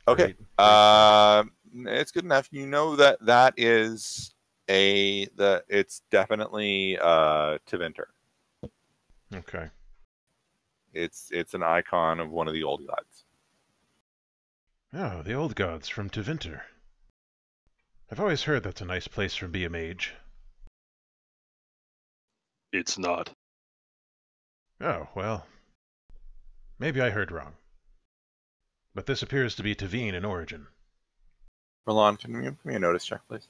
Okay. It's good enough. You know that is it's definitely Tevinter. Okay. It's an icon of one of the old gods. Oh, the old gods from Tevinter. I've always heard that's a nice place for be a mage. It's not. Oh, well. Maybe I heard wrong. But this appears to be Teveen in origin. Rheland, can you give me a notice check, please?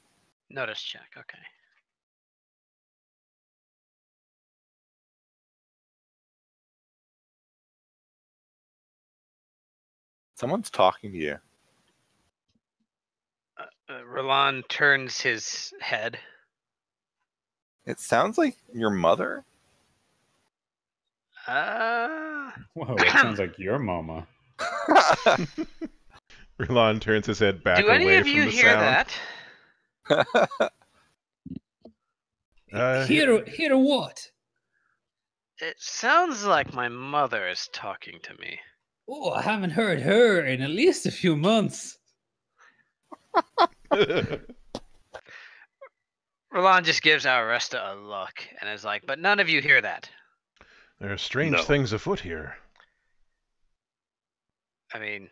Notice check, okay. Someone's talking to you. Rheland turns his head. It sounds like your mother. Whoa, that sounds like your mama. Rheland turns his head back away from the sound. Do any of you hear that? Hear what? It sounds like my mother is talking to me. Oh, I haven't heard her in at least a few months. Rheland just gives Aoresta a look and is like, but none of you hear that. There are strange things afoot here. I mean,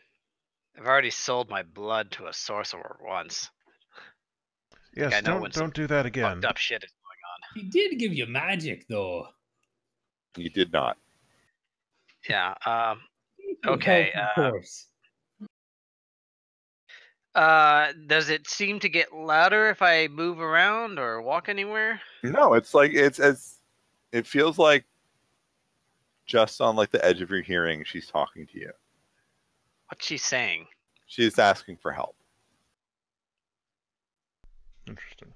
I've already sold my blood to a sorcerer once. Yes, don't do that again. Fucked up shit is going on. He did give you magic, though. He did not. Yeah. Okay. Of course. Does it seem to get louder if I move around or walk anywhere? No, it's like it feels like just on like the edge of your hearing, she's talking to you. What's she saying? She's asking for help. Interesting.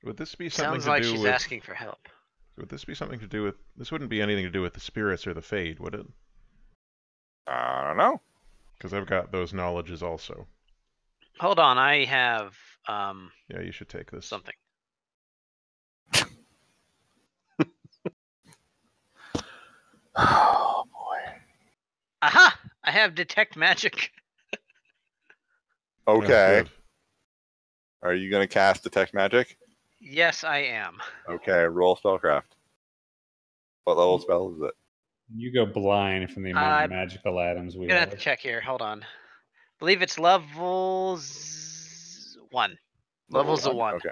Would this be something Sounds to like do she's with... asking for help. Would this be something to do with... This wouldn't be anything to do with the spirits or the Fade, would it? I don't know. Because I've got those knowledges also. Hold on, I have... Yeah, you should take this. Something. Oh, boy. Aha! I have detect magic. Okay. Are you going to cast detect magic? Yes, I am. Okay, roll spellcraft. What level spell is it? You go blind from the amount of magical items we I'm gonna have. have to check here. Hold on. I believe it's levels 1. Levels of 1. Okay.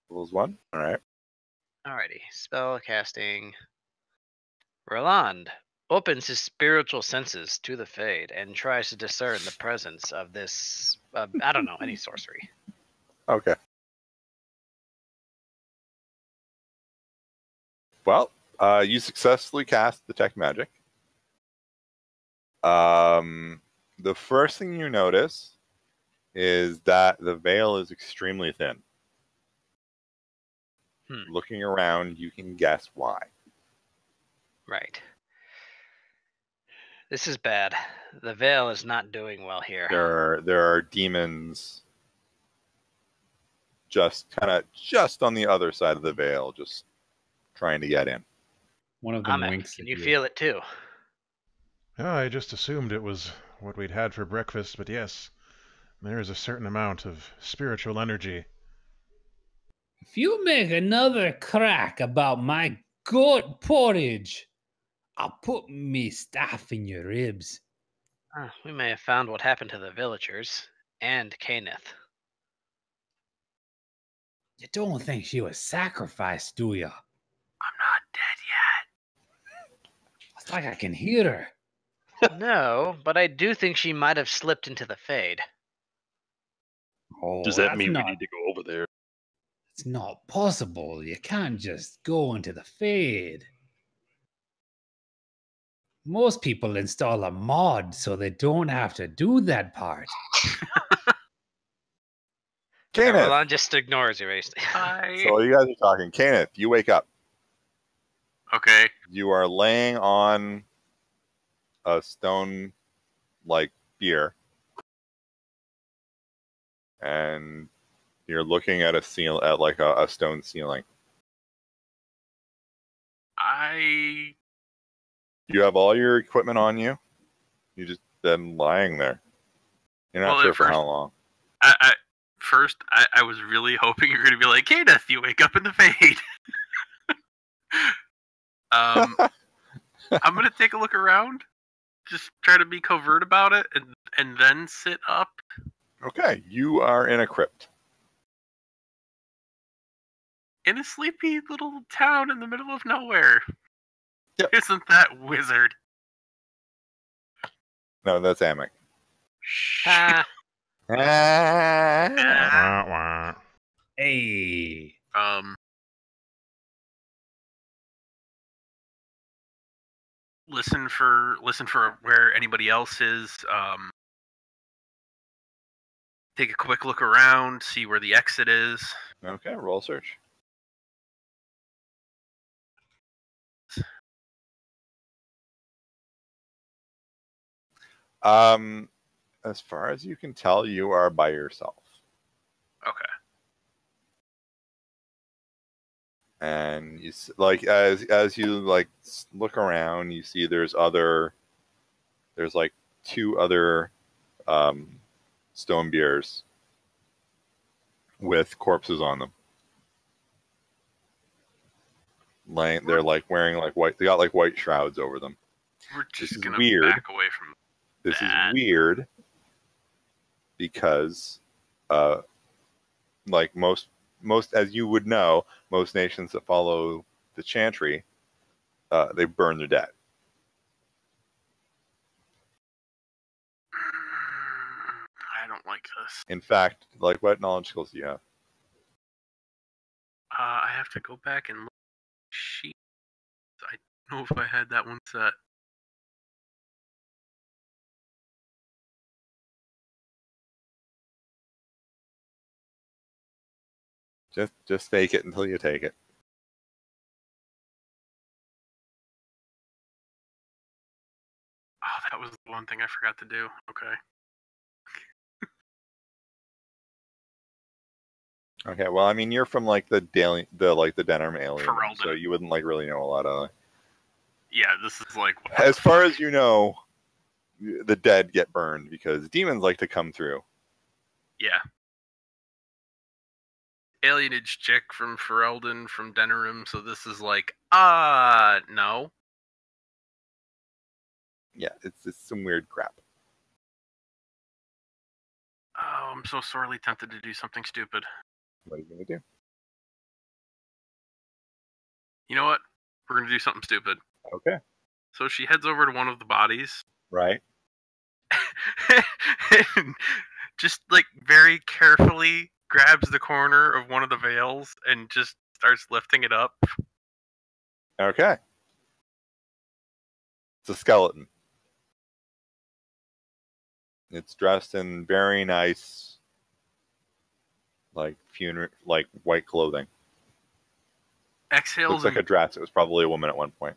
Levels 1? Alright. Alrighty. Spell casting. Rheland opens his spiritual senses to the Fade and tries to discern the presence of this, I don't know, any sorcery. Okay. Well, you successfully cast detect magic. The first thing you notice is that the veil is extremely thin. Looking around, you can guess why. Right. This is bad. The veil is not doing well here. There are demons just on the other side of the veil, just trying to get in. One of them Amek, winks. can you feel it too? Yeah, I just assumed it was what we'd had for breakfast, but yes, there is a certain amount of spiritual energy. If you make another crack about my goat porridge, I'll put me staff in your ribs. We may have found what happened to the villagers and Caeneth. You don't think she was sacrificed, do you? I'm not dead yet. It's like I can hear her. No, but I do think she might have slipped into the Fade. Oh, does that mean we need to go over there? It's not possible. You can't just go into the Fade. Most people install a mod so they don't have to do that part. Caeneth! Rheland just ignores you, basically. So you guys are talking. Caeneth, you wake up. Okay. You are laying on a stone, like, bier. And you're looking at a stone ceiling. You have all your equipment on you. been lying there. You're not Well, sure at for first- how long. I was really hoping you were going to be like, Caeneth, you wake up in the fade. I'm going to take a look around. Just try to be covert about it and then sit up. Okay, you are in a crypt. In a sleepy little town in the middle of nowhere. Yep. Isn't that wizard? No, that's Amek. Ah, Wah, wah. Hey. Listen for where anybody else is. Take a quick look around, see where the exit is. Okay, roll search. As far as you can tell, you are by yourself. Okay. And you like as you like look around, you see there's like 2 other stone biers with corpses on them. They're like wearing like white. They got like white shrouds over them. We're This just is gonna weird. back away from This that. is weird because, like most as you would know, most nations that follow the chantry, they burn their dead. I don't like this. In fact, like what knowledge skills do you have? I have to go back and look at the sheet. I don't know if I had that one set. Just fake it until you take it. Oh, that was the one thing I forgot to do. Okay. Okay, well, I mean, you're from like the Denham alien, Ferelden. so you wouldn't like really know a lot of. Yeah, this is like. As far as you know, the dead get burned because demons like to come through. Yeah. Alienage chick from Ferelden from Denerim, so this is like, no. Yeah, it's some weird crap. Oh, I'm so sorely tempted to do something stupid. What are you gonna do? You know what? We're gonna do something stupid. Okay. So she heads over to one of the bodies. Right. And just like very carefully grabs the corner of one of the veils and just starts lifting it up. Okay. It's a skeleton. It's dressed in very nice, like white clothing. Exhales Looks like a dress. It was probably a woman at one point.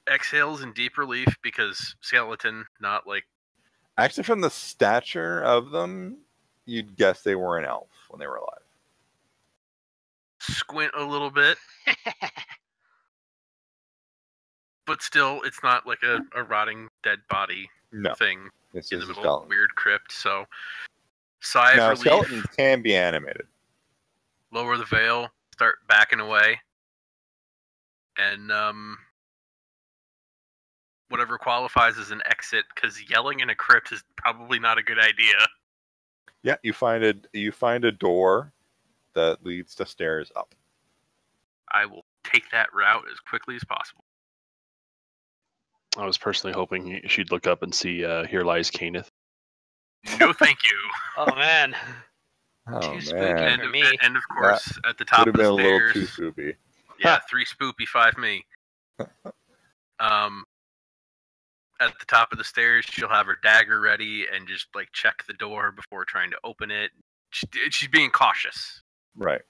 exhales in deep relief because skeleton, not like. Actually, from the stature of them, you'd guess they were an elf when they were alive. Squint a little bit, but still, it's not like a rotting dead body No, thing this in is the a middle of a skeleton. weird crypt. So, sigh Now, of relief, skeletons can be animated. lower the veil, start backing away, and whatever qualifies as an exit, because yelling in a crypt is probably not a good idea. Yeah, you find a door that leads to stairs up. I will take that route as quickly as possible. I was personally hoping she'd look up and see here lies Caeneth. No, thank you. oh man, Oh Too spooky. man, And, me. and of course, at the top would of have the been a little stairs. too spoopy. Yeah, 3 spoopy, 5 me. At the top of the stairs, she'll have her dagger ready and just like check the door before trying to open it. She's being cautious. Right.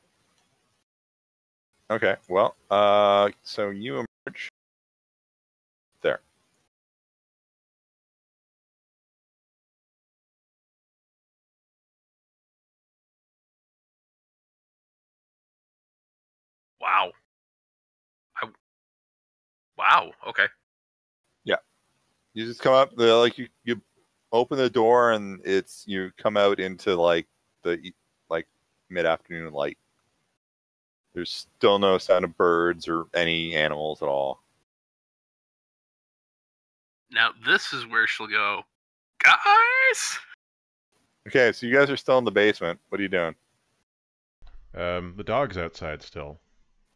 Okay. Well, so you emerge there. Wow. Wow. Okay. You just come up. Like you open the door, and you come out into like the mid-afternoon light. There's still no sound of birds or any animals at all. Now this is where she'll go, guys. Okay, so you guys are still in the basement. What are you doing? The dog's outside still.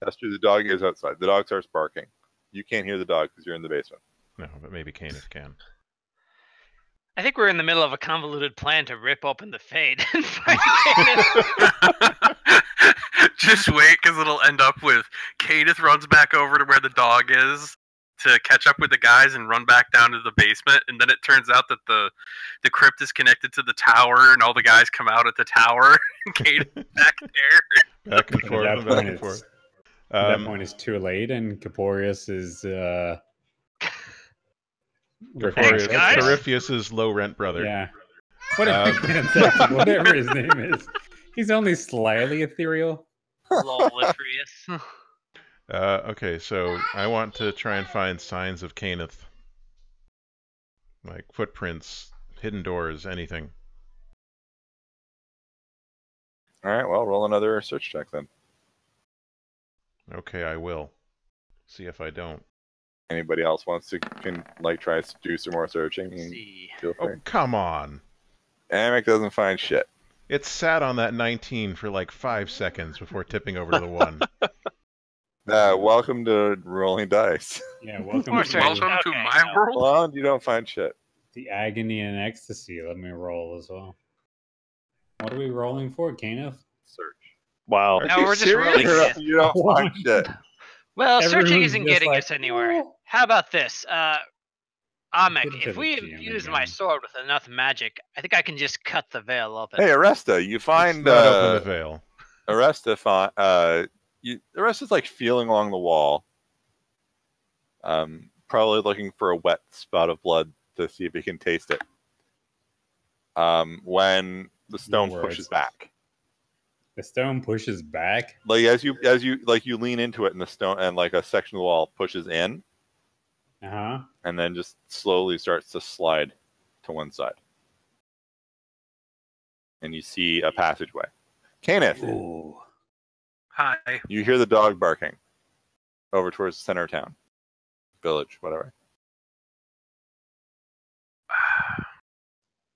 That's true. The dog is outside. The dog starts barking. You can't hear the dog because you're in the basement. No, but maybe Caeneth can. I think we're in the middle of a convoluted plan to rip open the Fade and find Caeneth. Just wait, because it'll end up with Caeneth runs back over to where the dog is to catch up with the guys and run back down to the basement, and then it turns out that the crypt is connected to the tower, and all the guys come out at the tower, and Caeneth back there. Back and forth, At back and forth. that point, it's too late, and Caporius is Corypheus's low rent brother. Yeah. Whatever his name is. He's only slightly ethereal. Lolifrius. Okay, so I want to try and find signs of Caeneth. Like footprints, hidden doors, anything. Alright, well, roll another search check then. Okay, I will. See if I don't. Anybody else wants to try to do some more searching? Feel free. Oh, come on. Amek doesn't find shit. It sat on that 19 for like 5 seconds before tipping over to the 1. Welcome to rolling dice. Yeah, welcome More to search. Welcome to Okay, my no. world. Well, you don't find shit. the agony and ecstasy. Let me roll as well. What are we rolling for, Caeneth? Search. Wow. Are No, you we're just serious? rolling You're- it. You don't find shit. Well, searching Everyone's isn't just getting like, us anywhere. "Oh." How about this? Amek, Put it to if the we GM infuse again. my sword with enough magic, I think I can just cut the veil open. Hey, Aoresta, you Let's find not open the veil. Aoresta's like feeling along the wall, probably looking for a wet spot of blood to see if he can taste it. When the stone No pushes words. back, The stone pushes back. like as you lean into it, and the stone and like a section of the wall pushes in, and then just slowly starts to slide to one side, and you see a passageway. Caeneth, Ooh. Hi. you hear the dog barking over towards the center of town, village, whatever.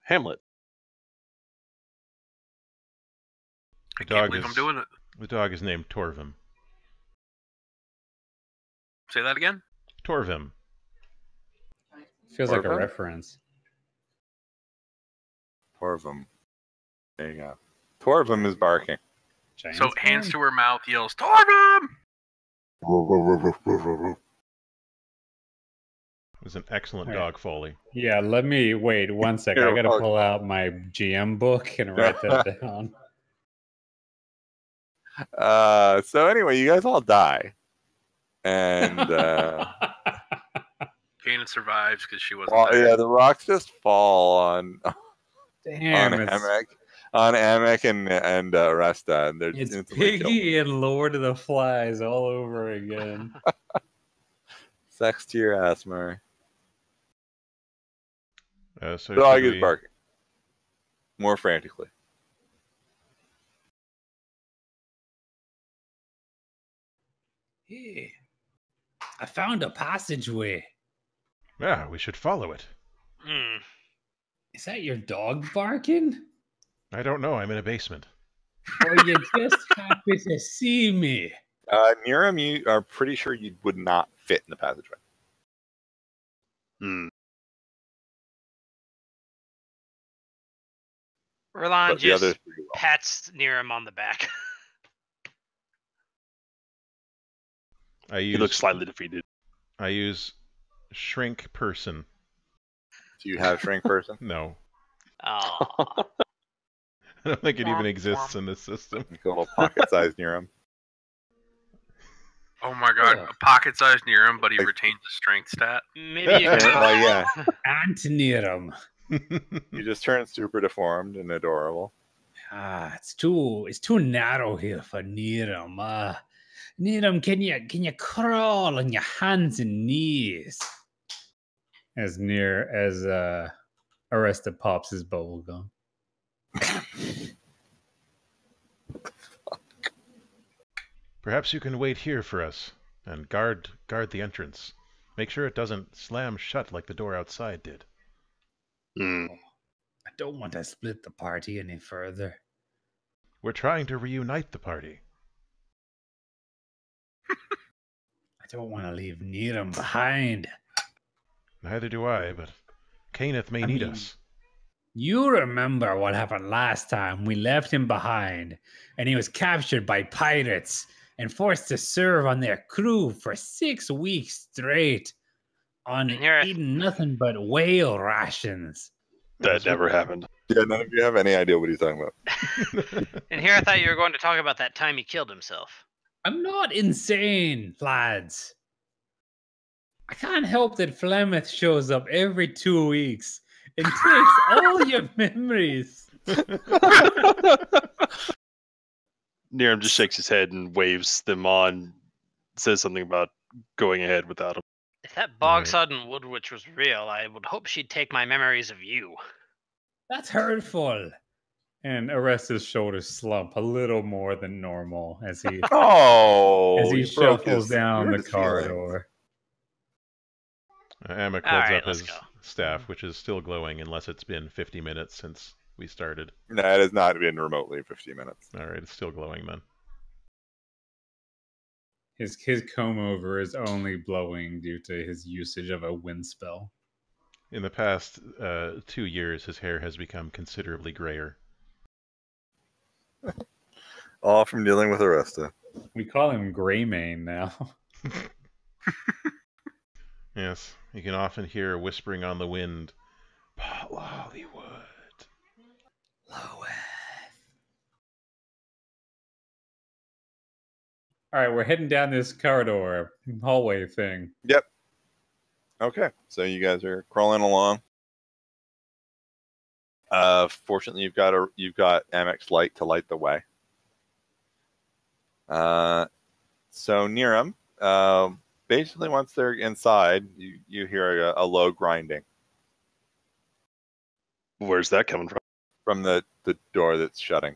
Hamlet. I The can't dog believe is- I'm doing it. The dog is named Torvim. Say that again? Torvim. Feels like a Torvim? reference. Torvim. There you go. Torvim is barking. Giant So hands stone? to her mouth, yells, Torvim! It was an excellent Right. dog foley. Yeah, let me wait 1 second. I Here, gotta I'll- pull out my GM book and write that down. So anyway, you guys all die, and Caeneth survives because she wasn't there. yeah, the rocks just fall on Damn, it's, Amek and Aoresta, and they're it's instantly killed. Piggy and Lord of the Flies all over again. Sex to your ass, Murray. So The dog should is we- barking more frantically. Hey, I found a passageway. Yeah, we should follow it. Hmm. Is that your dog barking? I don't know. I'm in a basement. Or you just happy to see me? Niiram, you are pretty sure you would not fit in the passageway. Hmm. Rheland But the just other three will. pats Niiram on the back. He looks slightly defeated. I use shrink person. Do you have shrink person? No. Oh. I don't think it even exists in this system. Like a little pocket-sized Niiram. Oh my god, Oh. a pocket-sized Niiram, but he Like- retains the strength stat. Maybe you can. Well, yeah. Aunt Niiram. You just turn super deformed and adorable. It's too narrow here for Niiram. Niiram, can you crawl on your hands and knees? As near as Aoresta pops his bubble gum. Perhaps you can wait here for us and guard the entrance. Make sure it doesn't slam shut like the door outside did. Hmm. I don't want to split the party any further. We're trying to reunite the party. I don't want to leave Niiram behind. Neither do I, but Caeneth may need us. You remember what happened last time. We left him behind, and he was captured by pirates and forced to serve on their crew for 6 weeks straight on eating nothing but whale rations. That never happened. Yeah, none of you have any idea what he's talking about. And here I thought you were going to talk about that time he killed himself. I'm not insane, lads. I can't help that Flemeth shows up every 2 weeks and takes all your memories. Niiram just shakes his head and waves them on, says something about going ahead without him. If that bog-sodden wood witch was real, I would hope she'd take my memories of you. That's hurtful. And Aoresta's shoulders slump a little more than normal as he Oh, shuffles down the corridor. Amek holds Alright, up let's his go. staff, which is still glowing unless it's been 50 minutes since we started. No, it has not been remotely 50 minutes. Alright, it's still glowing then. His comb over is only blowing due to his usage of a wind spell. In the past 2 years, his hair has become considerably grayer. All from dealing with Aoresta. We call him Greymane now. Yes, you can often hear whispering on the wind, Hollywood. All right, we're heading down this corridor hallway thing. Yep. Okay, so you guys are crawling along. Fortunately, you've got Amek's light to light the way. So Niiram, basically once they're inside, you hear a low grinding Where's that coming from? from the door that's shutting.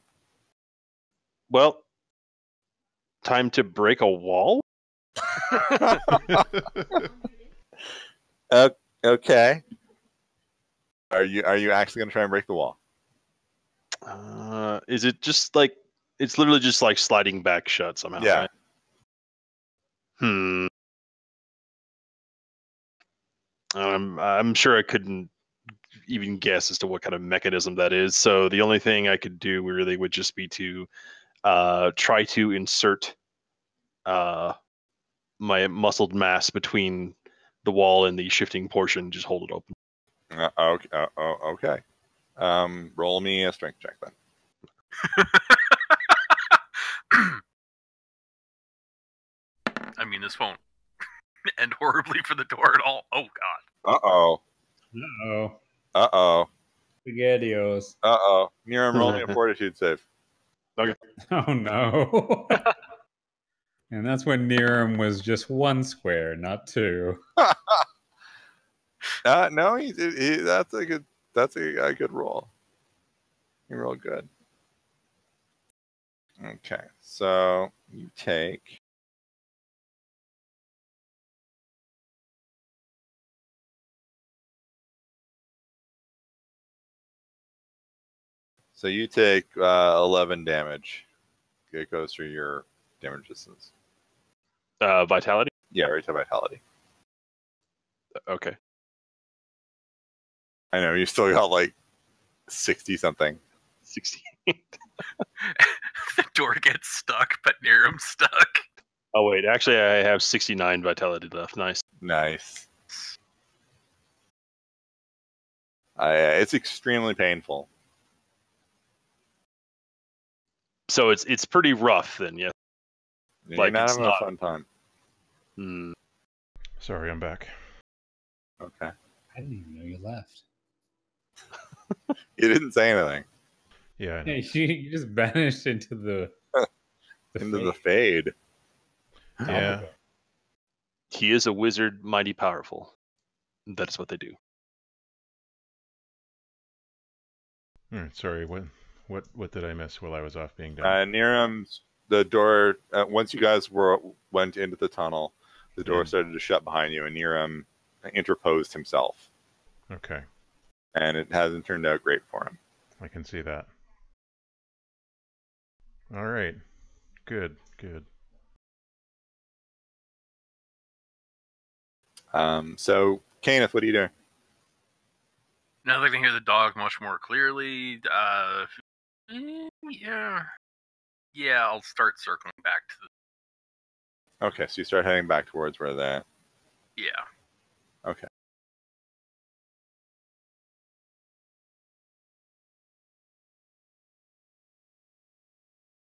Well, time to break a wall? Okay. Are you actually going to try and break the wall? Is it just like, it's literally just like sliding back shut somehow, Yeah. right? I'm sure I couldn't even guess as to what kind of mechanism that is. So the only thing I could do really would just be to try to insert my muscled mass between the wall and the shifting portion. Just hold it open. Okay. Roll me a strength check then. I mean, this won't end horribly for the door at all. Oh, God. Uh-oh. Uh-oh. Uh-oh. Spaghettios. Uh-oh. Niiram, roll me a fortitude save. Oh, no. And that's when Niiram was just 1 square, not 2. No, that's a good roll. You rolled good. Okay, so you take So you take 11 damage. It goes through your damage distance. Vitality? Yeah, right to vitality. Okay. I know, you still got like 60 something. 68. The door gets stuck, but Niiram's stuck. Oh, wait. Actually, I have 69 vitality left. Nice. Nice. It's extremely painful. So it's pretty rough then, yeah. You're Like, not it's having not- a fun time. Hmm. Sorry, I'm back. Okay. I didn't even know you left. You didn't say anything. Yeah, I know. Hey, you just vanished into the Into the fade. Yeah. He is a wizard, mighty powerful. That is what they do. Sorry, what did I miss while I was off being done? Niiram's the door. Once you guys went into the tunnel, the door started to shut behind you, and Niiram interposed himself. Okay. And it hasn't turned out great for him. I can see that. All right. Good. So, Caeneth, what are you doing? Now that I can hear the dog much more clearly, yeah, I'll start circling back to the. Okay, so you start heading back towards where that. Yeah. Okay.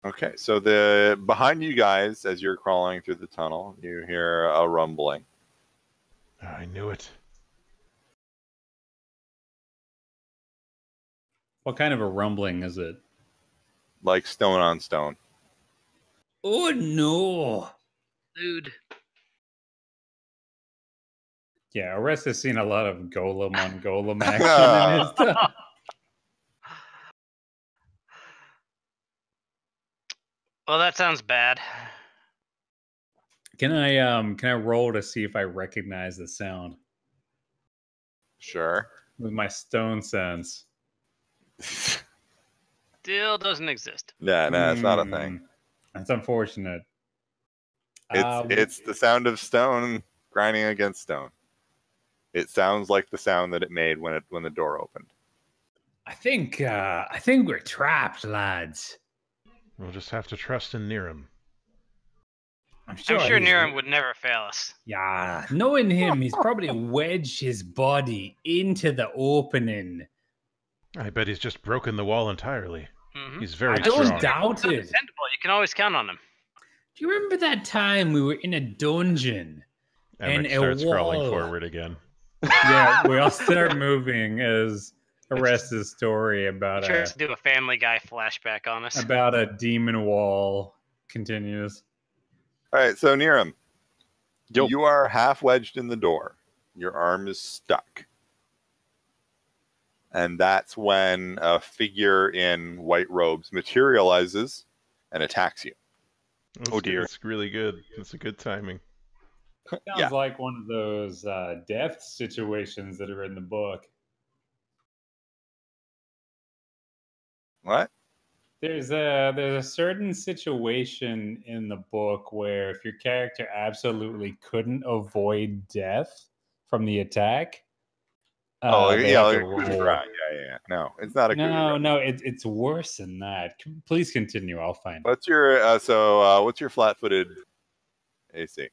Okay, so behind you guys, as you're crawling through the tunnel, you hear a rumbling. I knew it. What kind of a rumbling is it? Like stone on stone. Oh no! Dude. Yeah, Aoresta's seen a lot of golem on golem action in his time. Well, that sounds bad. Can I roll to see if I recognize the sound Sure. with my stone sense? Still doesn't exist. Yeah, no, it's not a thing. That's unfortunate. It's the sound of stone grinding against stone. It sounds like the sound that it made when the door opened. I think we're trapped, lads. We'll just have to trust in Niiram. I'm sure Niiram would never fail us. Yeah, knowing him, he's probably wedged his body into the opening. I bet he's just broken the wall entirely. Mm-hmm. He's very I don't strong. doubt it. You can always count on him. Do you remember that time we were in a dungeon? Amek starts crawling forward again. Yeah, we all start moving as Aoresta's story about He tries to do a Family Guy flashback on us. about a demon wall continues. All right, so Niiram, Yo. you are half wedged in the door. Your arm is stuck. And that's when a figure in white robes materializes and attacks you. Oh, dear. It's really good. It's a good timing. Sounds like one of those death situations that are in the book. What? There's a certain situation in the book where if your character absolutely couldn't avoid death from the attack, they have to roll. Yeah. No, it's not a No, it's worse than that. Please continue. I'll find it. What's your what's your flat-footed AC?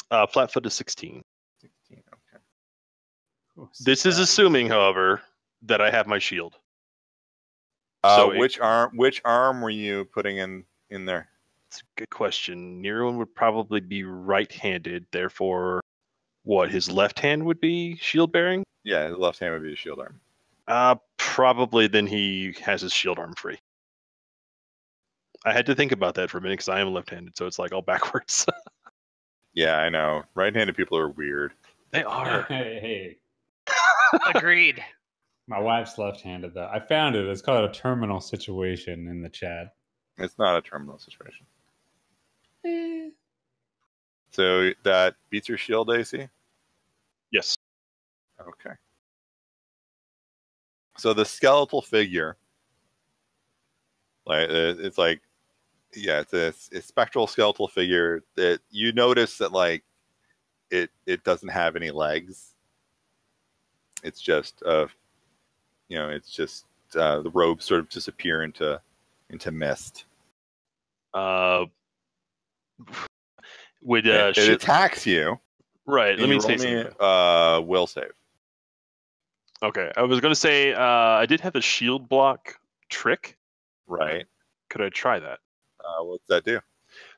Flat-footed 16. 16. Okay. Cool. This is assuming, however, that I have my shield. So which arm were you putting in there? It's a good question. Niiram would probably be right-handed, therefore, what, his left hand would be shield bearing? Yeah, his left hand would be the shield arm. Probably then he has his shield arm free. I had to think about that for a minute because I am left-handed, so it's like all backwards. Yeah, I know. Right-handed people are weird. They are. Hey. Agreed. My wife's left-handed, though. I found it. It's called a terminal situation in the chat. It's not a terminal situation. So that beats your shield AC? Yes. Okay. So the skeletal figure, it's a spectral skeletal figure that you notice that it doesn't have any legs. It's just the robes sort of disappear into mist. It attacks you. Right. Let me say something. Will save. Okay. I was going to say I did have a shield block trick. Right. Could I try that? What's that do?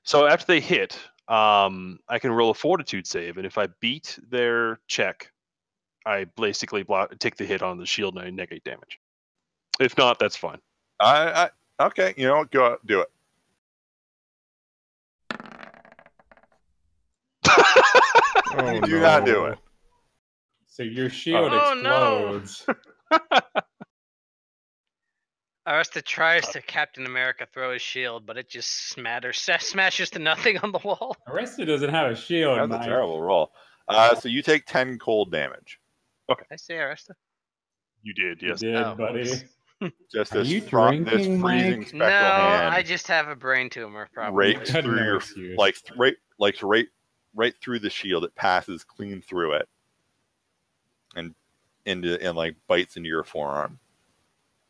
So after they hit, I can roll a fortitude save, and if I beat their check, I basically take the hit on the shield and I negate damage. If not, that's fine. Okay. You know what? Go out, do it. Do not do it. So your shield explodes. No. Aoresta tries to Captain America throw his shield, but it just smashes to nothing on the wall. Aoresta doesn't have a shield. That's a Mike. terrible roll. So you take 10 cold damage. I say Aoresta. You did, You yes. did, Oh, buddy. oops. Just Are this, you this drinking, freezing Mike? spectral No, hand I just have a brain tumor, probably. rakes Got through no your excuse. right through the shield. It passes clean through it, and like bites into your forearm.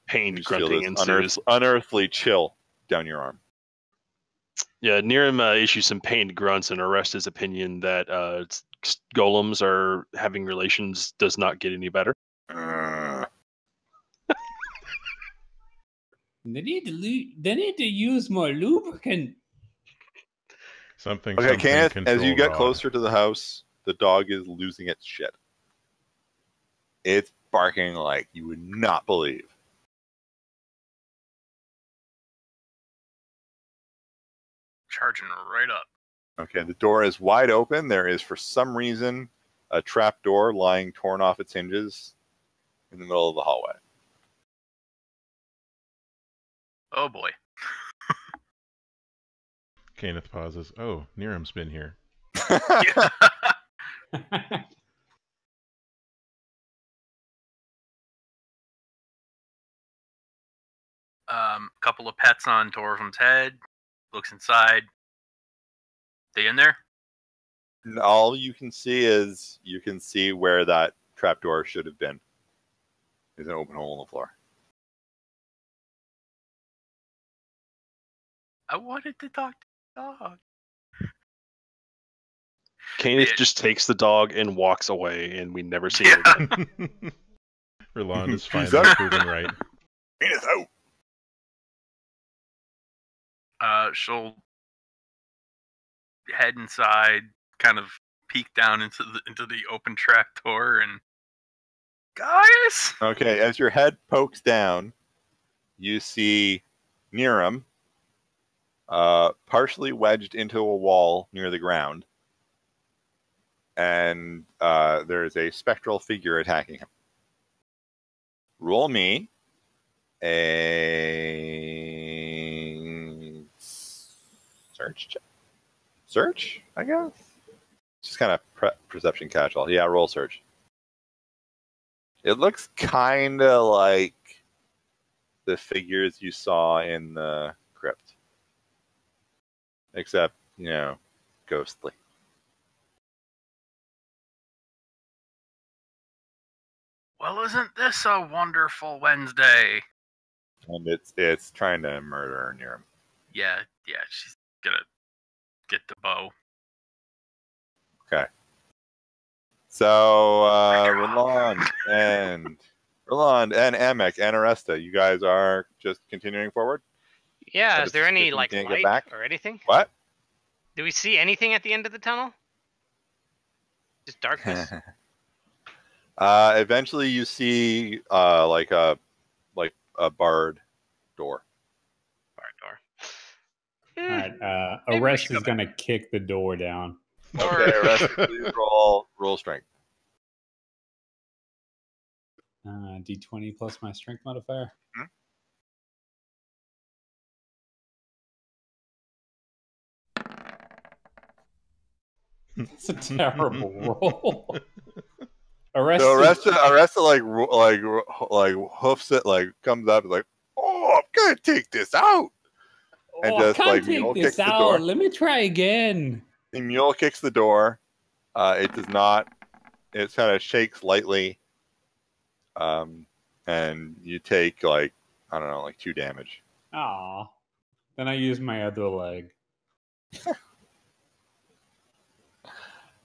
Pain You just feel grunting this ensues. unearthly chill down your arm. Yeah, Niiram issues some pained grunts and Aoresta's opinion that golems are having relations does not get any better. They need to use more lubricant. Something. Okay, something, Caeneth, as you control get rod. closer to the house, the dog is losing its shit. It's barking like you would not believe. Charging right up. Okay, the door is wide open. There is, for some reason, a trap door lying torn off its hinges in the middle of the hallway. Oh boy. Caeneth pauses. Oh, Niram's been here. Couple of pets on Torvum's head. Looks inside. They in there? And all you can see where that trapdoor should have been. There's an open hole in the floor. I wanted to talk to the dog. Caeneth just takes the dog and walks away, and we never see it again. Rheland is He's finally up. proven right. Caeneth out! She'll head inside, kind of peek down into the open trap door, and guys. Okay, as your head pokes down, you see Niiram partially wedged into a wall near the ground, and there is a spectral figure attacking him. Roll me a search check. Search, I guess. Just kind of perception catch-all. Yeah, roll search. It looks kind of like the figures you saw in the crypt, except, ghostly. Well, isn't this a wonderful Wednesday? And it's trying to murder Niiram. Yeah, she's gonna get the bow. Okay. So Rheland and Amek and Aoresta, you guys are just continuing forward? Yeah, is there any If you like can't get light back? or anything? What? Do we see anything at the end of the tunnel? Just darkness. Eventually you see like a barred door. Barred door. All right, Maybe we should Aoresta's go gonna kick the door down. Okay, Aoresta, please roll strength. D20 plus my strength modifier. Hmm? It's a terrible roll. Aoresta, So Aoresta like hoofs it, like comes up, and like, oh, I'm gonna take this out. And I just can't like take mule this kicks the out. door. Let me try again. The mule kicks the door. It does not. It kind of shakes lightly. And you take like 2 damage. Aw. Then I use my other leg.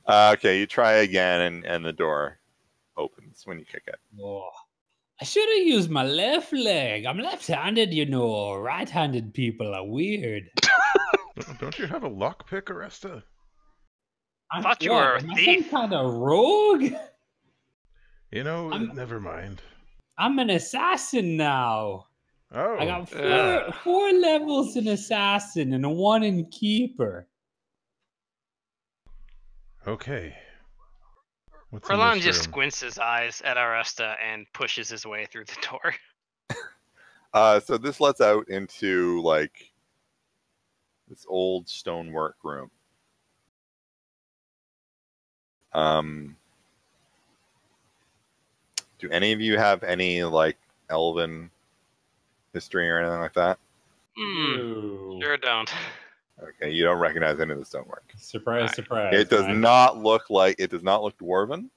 Okay, you try again, and the door opens when you kick it. Oh, I should have used my left leg. I'm left-handed, you know. Right-handed people are weird. Don't you have a lockpick, Aoresta? I thought you were a am I thief. some kind of rogue? Never mind. I'm an assassin now. Oh, I got four levels in assassin and 1 in keeper. okay. What's in Rheland this just room? squints his eyes at Aoresta and pushes his way through the door. So this lets out into like this old stonework room. Do any of you have any like elven history or anything like that? Ew. Sure don't. Okay, you don't recognize any of the stonework. Surprise, Right. surprise. It does Mike. not look dwarven.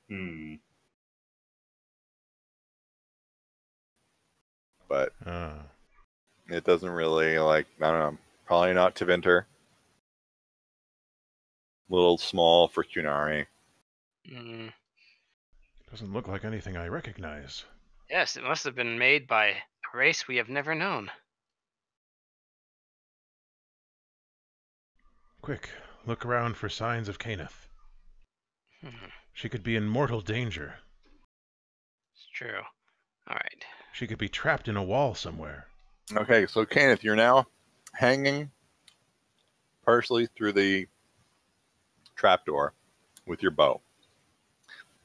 Hmm. But Ah. it doesn't really like, I don't know, probably not Tevinter. Little small for Cunari. Mm. Doesn't look like anything I recognize. Yes, it must have been made by a race we have never known. Quick, look around for signs of Caeneth. Hmm. She could be in mortal danger. It's true. All right. She could be trapped in a wall somewhere. Okay, so Caeneth, you're now hanging partially through the trapdoor with your bow.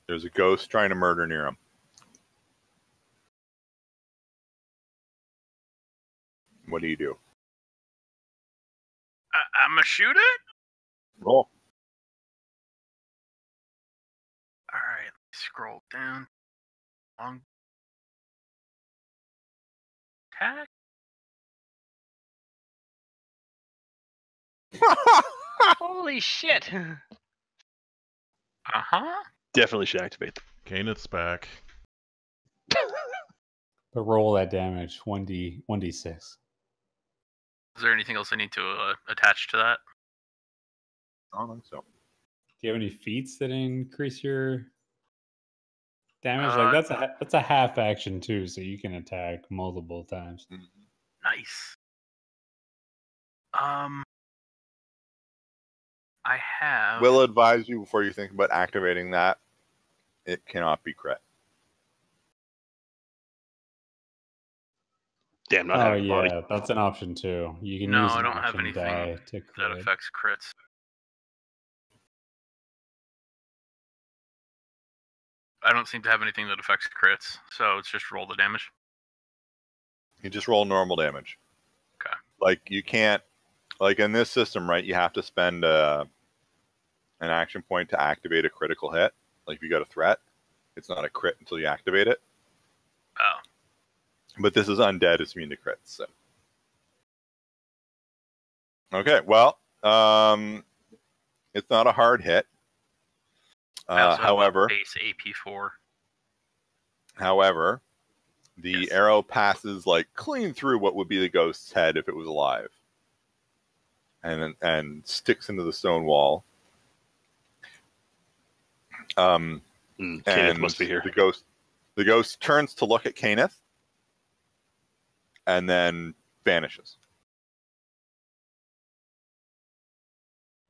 There's a ghost trying to murder Niiram. What do you do? I'm gonna shoot it. Roll. All right. Let me scroll down. Long attack. Holy shit! Uh-huh. Definitely should activate them. Caeneth's back. But roll that damage. 1d6. Is there anything else I need to attach to that? I don't think so. Do you have any feats that increase your damage? Like that's a half action too, so you can attack multiple times. Nice. I have. Will advise you before you think about activating that. It cannot be crit. Damn, not Oh having body. yeah, that's an option too. You can No, use I an don't have option anything die to that crit. affects crits. I don't seem to have anything that affects crits, so it's just roll the damage. You just roll normal damage. Okay. Like you can't, like in this system, right? You have to spend an action point to activate a critical hit. Like if you got a threat, it's not a crit until you activate it. Oh. But this is undead; it's immune to crits. So. Okay, well, it's not a hard hit. I also have a However, base AP4. However, the Yes. arrow passes like clean through what would be the ghost's head if it was alive, and sticks into the stone wall. Caeneth And must be here. The ghost turns to look at Caeneth, and then vanishes.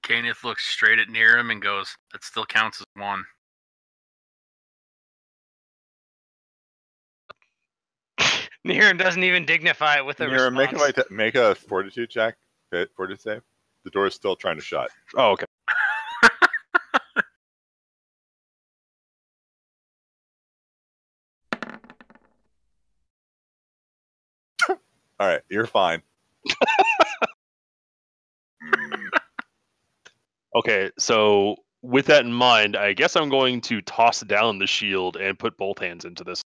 Caeneth looks straight at Niiram and goes, "That still counts as one." Niiram doesn't even dignify it with a Niiram, response. make a fortitude check. Fortitude save. The door is still trying to shut. Oh, okay. All right, you're fine. Okay, so with that in mind, I guess I'm going to toss down the shield and put both hands into this.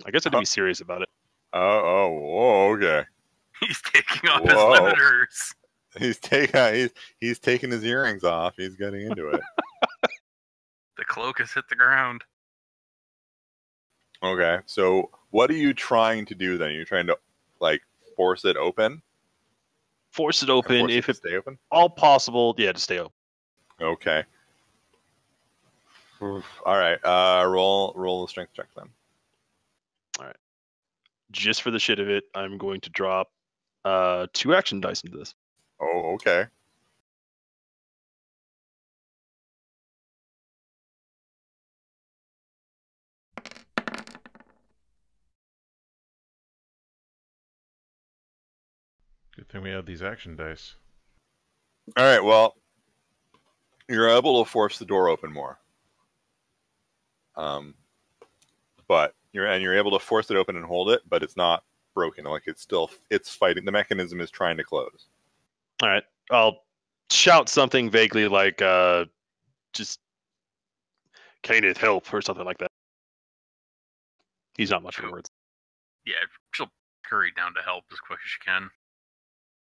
I guess I have to be serious about it. Whoa, okay. He's taking off his Whoa. limiters. He's taking his earrings off. He's getting into it. The cloak has hit the ground. Okay, so what are you trying to do then? You're trying to like force it open? Force it open Force it if to it's stay open? all possible. Yeah, to stay open. Okay. Oof. All right. Roll the strength check then. Just for the shit of it, I'm going to drop 2 action dice into this. Oh, okay. Good thing we have these action dice. All right. Well, you're able to force the door open more. But you're able to force it open and hold it, but it's not broken. Like it's fighting. The mechanism is trying to close. All right. I'll shout something vaguely like, just Caeneth, help, or something like that. He's not much for words. Yeah, she'll hurry down to help as quick as she can.